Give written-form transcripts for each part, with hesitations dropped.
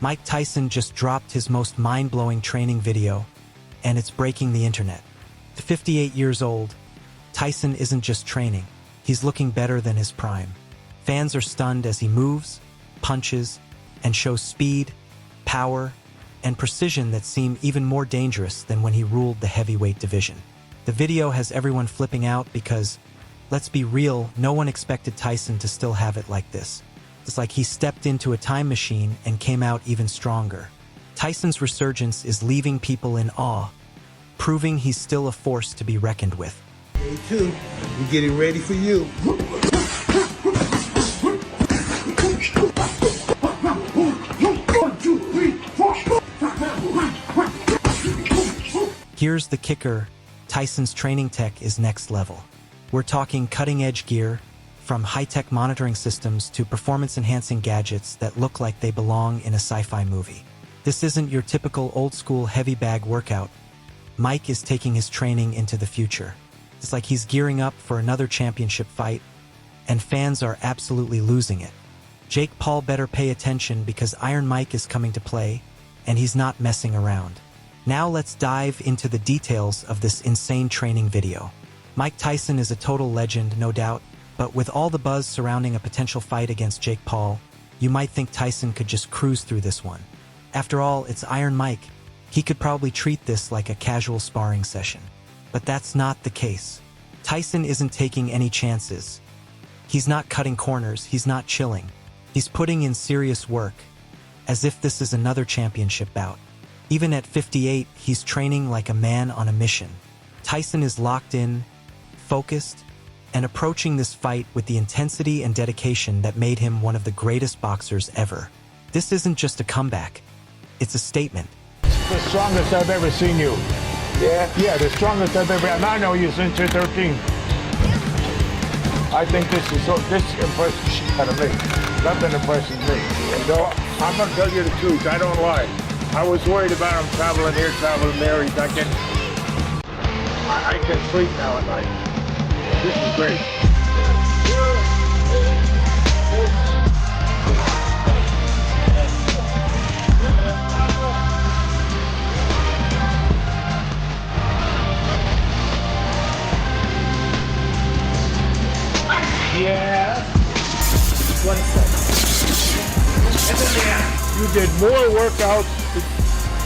Mike Tyson just dropped his most mind-blowing training video, and it's breaking the internet. At 58 years old, Tyson isn't just training, he's looking better than his prime. Fans are stunned as he moves, punches, and shows speed, power, and precision that seem even more dangerous than when he ruled the heavyweight division. The video has everyone flipping out because, let's be real, no one expected Tyson to still have it like this. It's like he stepped into a time machine and came out even stronger. Tyson's resurgence is leaving people in awe, proving he's still a force to be reckoned with. Day two, we're getting ready for you. Here's the kicker, Tyson's training tech is next level. We're talking cutting-edge gear, from high-tech monitoring systems to performance-enhancing gadgets that look like they belong in a sci-fi movie. This isn't your typical old-school heavy bag workout. Mike is taking his training into the future. It's like he's gearing up for another championship fight, and fans are absolutely losing it. Jake Paul better pay attention because Iron Mike is coming to play, and he's not messing around. Now let's dive into the details of this insane training video. Mike Tyson is a total legend, no doubt, but with all the buzz surrounding a potential fight against Jake Paul, you might think Tyson could just cruise through this one. After all, it's Iron Mike. He could probably treat this like a casual sparring session. But that's not the case. Tyson isn't taking any chances. He's not cutting corners, he's not chilling. He's putting in serious work, as if this is another championship bout. Even at 58, he's training like a man on a mission. Tyson is locked in, focused, and approaching this fight with the intensity and dedication that made him one of the greatest boxers ever. This isn't just a comeback, it's a statement. The strongest I've ever seen you. Yeah? Yeah, the strongest I've ever, and I know you since you're 13. I think this impresses the shit out of me. Nothing impresses me. You know, I'm gonna tell you the truth, I don't lie. I was worried about him traveling here, traveling there. He's not getting... I can sleep now at night. This is great. Yeah. 1 second. You did more workouts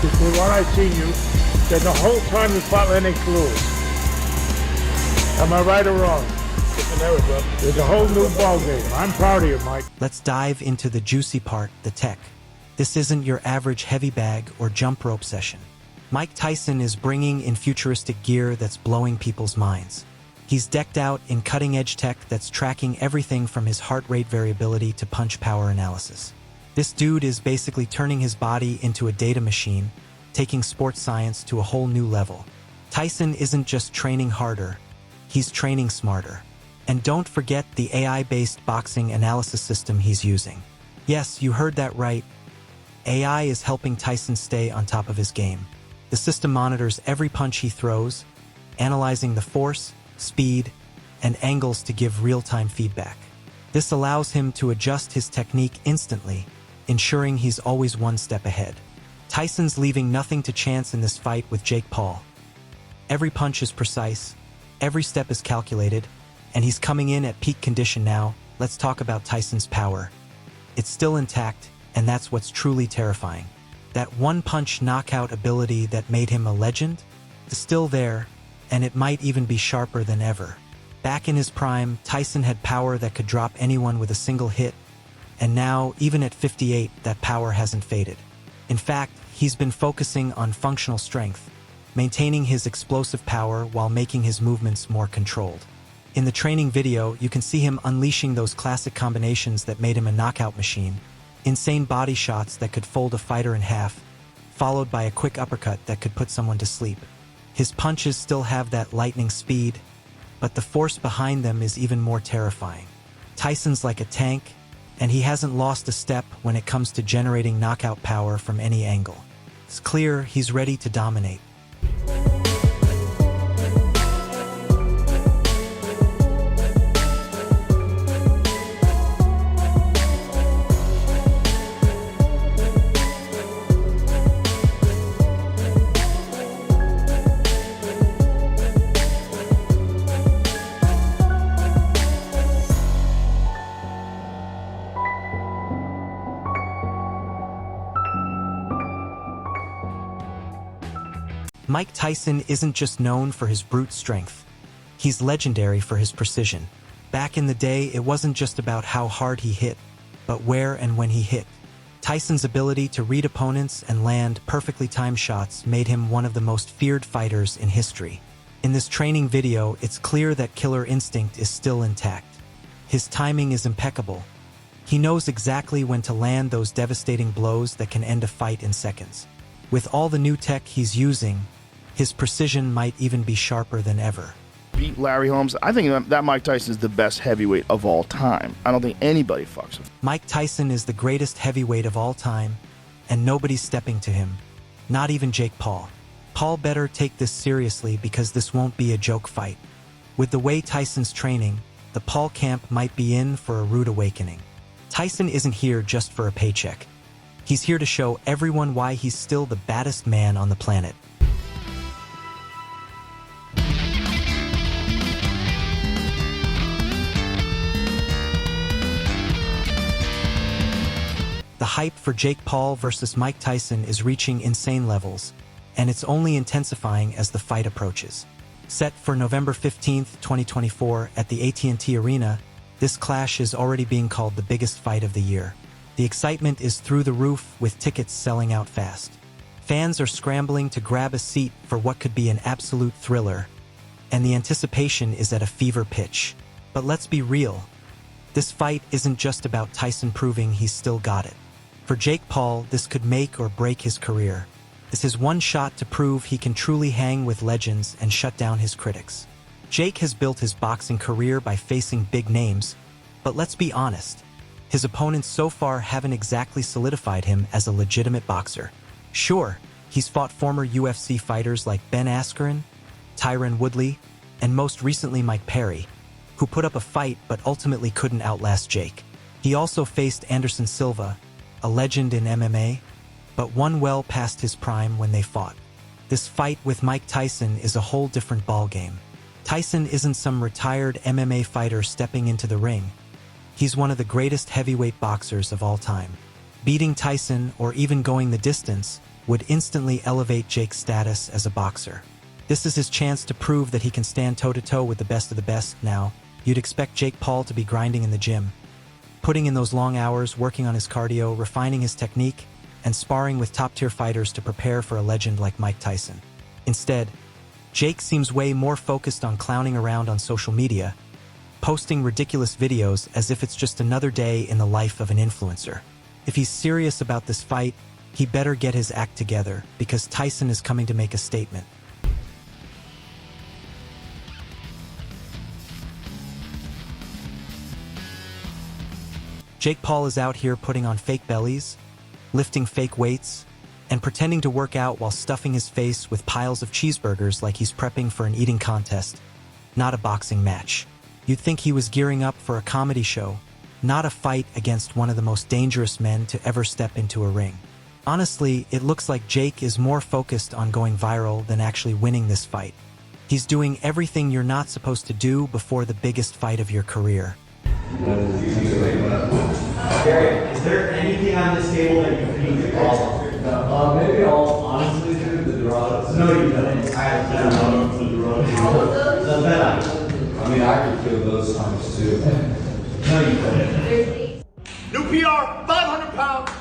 than what I've seen you than the whole time you fought Lennox Lewis. Am I right or wrong? There's a whole new ballgame. I'm proud of you, Mike. Let's dive into the juicy part, the tech. This isn't your average heavy bag or jump rope session. Mike Tyson is bringing in futuristic gear that's blowing people's minds. He's decked out in cutting-edge tech that's tracking everything from his heart rate variability to punch power analysis. This dude is basically turning his body into a data machine, taking sports science to a whole new level. Tyson isn't just training harder, he's training smarter. And don't forget the AI-based boxing analysis system he's using. Yes, you heard that right. AI is helping Tyson stay on top of his game. The system monitors every punch he throws, analyzing the force, speed, and angles to give real-time feedback. This allows him to adjust his technique instantly, ensuring he's always one step ahead. Tyson's leaving nothing to chance in this fight with Jake Paul. Every punch is precise, every step is calculated, and he's coming in at peak condition now. Let's talk about Tyson's power. It's still intact, and that's what's truly terrifying. That one-punch knockout ability that made him a legend is still there, and it might even be sharper than ever. Back in his prime, Tyson had power that could drop anyone with a single hit, and now, even at 58, that power hasn't faded. In fact, he's been focusing on functional strength, maintaining his explosive power while making his movements more controlled. In the training video, you can see him unleashing those classic combinations that made him a knockout machine, insane body shots that could fold a fighter in half, followed by a quick uppercut that could put someone to sleep. His punches still have that lightning speed, but the force behind them is even more terrifying. Tyson's like a tank, and he hasn't lost a step when it comes to generating knockout power from any angle. It's clear he's ready to dominate. Mike Tyson isn't just known for his brute strength. He's legendary for his precision. Back in the day, it wasn't just about how hard he hit, but where and when he hit. Tyson's ability to read opponents and land perfectly timed shots made him one of the most feared fighters in history. In this training video, it's clear that killer instinct is still intact. His timing is impeccable. He knows exactly when to land those devastating blows that can end a fight in seconds. With all the new tech he's using, his precision might even be sharper than ever. Beat Larry Holmes. I think that Mike Tyson is the best heavyweight of all time. I don't think anybody fucks with him. Mike Tyson is the greatest heavyweight of all time, and nobody's stepping to him. Not even Jake Paul. Paul better take this seriously because this won't be a joke fight. With the way Tyson's training, the Paul camp might be in for a rude awakening. Tyson isn't here just for a paycheck. He's here to show everyone why he's still the baddest man on the planet. The hype for Jake Paul versus Mike Tyson is reaching insane levels, and it's only intensifying as the fight approaches. Set for November 15, 2024 at the AT&T Arena, this clash is already being called the biggest fight of the year. The excitement is through the roof, with tickets selling out fast. Fans are scrambling to grab a seat for what could be an absolute thriller, and the anticipation is at a fever pitch. But let's be real. This fight isn't just about Tyson proving he's still got it. For Jake Paul, this could make or break his career. This is one shot to prove he can truly hang with legends and shut down his critics. Jake has built his boxing career by facing big names, but let's be honest, his opponents so far haven't exactly solidified him as a legitimate boxer. Sure, he's fought former UFC fighters like Ben Askren, Tyron Woodley, and most recently Mike Perry, who put up a fight but ultimately couldn't outlast Jake. He also faced Anderson Silva, a legend in MMA, but one well past his prime when they fought. This fight with Mike Tyson is a whole different ballgame. Tyson isn't some retired MMA fighter stepping into the ring. He's one of the greatest heavyweight boxers of all time. Beating Tyson, or even going the distance, would instantly elevate Jake's status as a boxer. This is his chance to prove that he can stand toe-to-toe with the best of the best. Now, you'd expect Jake Paul to be grinding in the gym, putting in those long hours, working on his cardio, refining his technique, and sparring with top-tier fighters to prepare for a legend like Mike Tyson. Instead, Jake seems way more focused on clowning around on social media, posting ridiculous videos as if it's just another day in the life of an influencer. If he's serious about this fight, he better get his act together, because Tyson is coming to make a statement. Jake Paul is out here putting on fake bellies, lifting fake weights, and pretending to work out while stuffing his face with piles of cheeseburgers like he's prepping for an eating contest, not a boxing match. You'd think he was gearing up for a comedy show, not a fight against one of the most dangerous men to ever step into a ring. Honestly, it looks like Jake is more focused on going viral than actually winning this fight. He's doing everything you're not supposed to do before the biggest fight of your career. Gary, is there anything on this table that you need to follow? Maybe I'll honestly do the drugs. No, you don't. I have to do the drugs. The Vena. I mean, I could feel those times too. No, you don't. New PR, 500 pounds.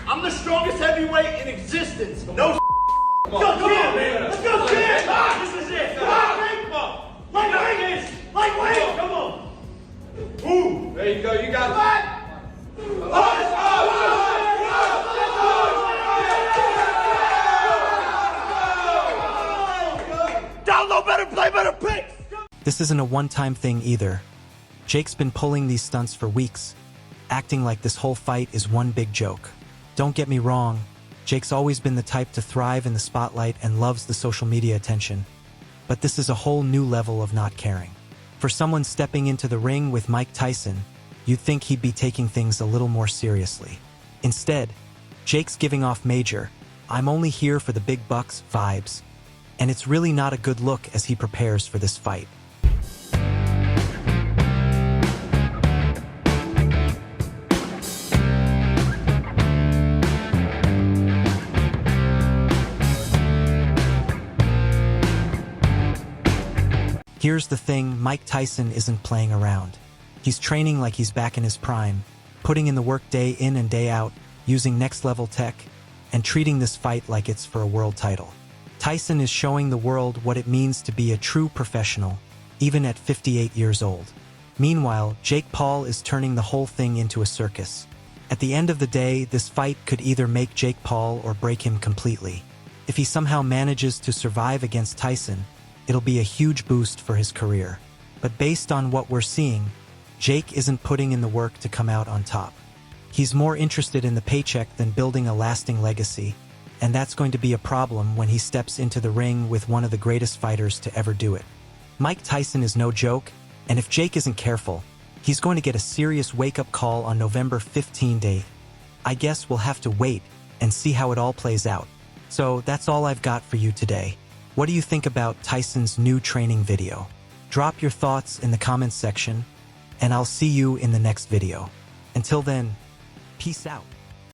I'm the strongest heavyweight in existence. No. Let's go, man. Let's go, champ. This is it. Come on, lightweight. Lightweight. Come on. Ooh. There you go. You got that. Down low, better play, better pick. This isn't a one-time thing either. Jake's been pulling these stunts for weeks, acting like this whole fight is one big joke. Don't get me wrong, Jake's always been the type to thrive in the spotlight and loves the social media attention. But this is a whole new level of not caring. For someone stepping into the ring with Mike Tyson, you'd think he'd be taking things a little more seriously. Instead, Jake's giving off major, "I'm only here for the big bucks" vibes, and it's really not a good look as he prepares for this fight. Here's the thing, Mike Tyson isn't playing around. He's training like he's back in his prime, putting in the work day in and day out, using next-level tech, and treating this fight like it's for a world title. Tyson is showing the world what it means to be a true professional, even at 58 years old. Meanwhile, Jake Paul is turning the whole thing into a circus. At the end of the day, this fight could either make Jake Paul or break him completely. If he somehow manages to survive against Tyson, it'll be a huge boost for his career. But based on what we're seeing, Jake isn't putting in the work to come out on top. He's more interested in the paycheck than building a lasting legacy, and that's going to be a problem when he steps into the ring with one of the greatest fighters to ever do it. Mike Tyson is no joke, and if Jake isn't careful, he's going to get a serious wake-up call on November 15th. I guess we'll have to wait and see how it all plays out. So that's all I've got for you today. What do you think about Tyson's new training video? Drop your thoughts in the comments section, and I'll see you in the next video. Until then, peace out.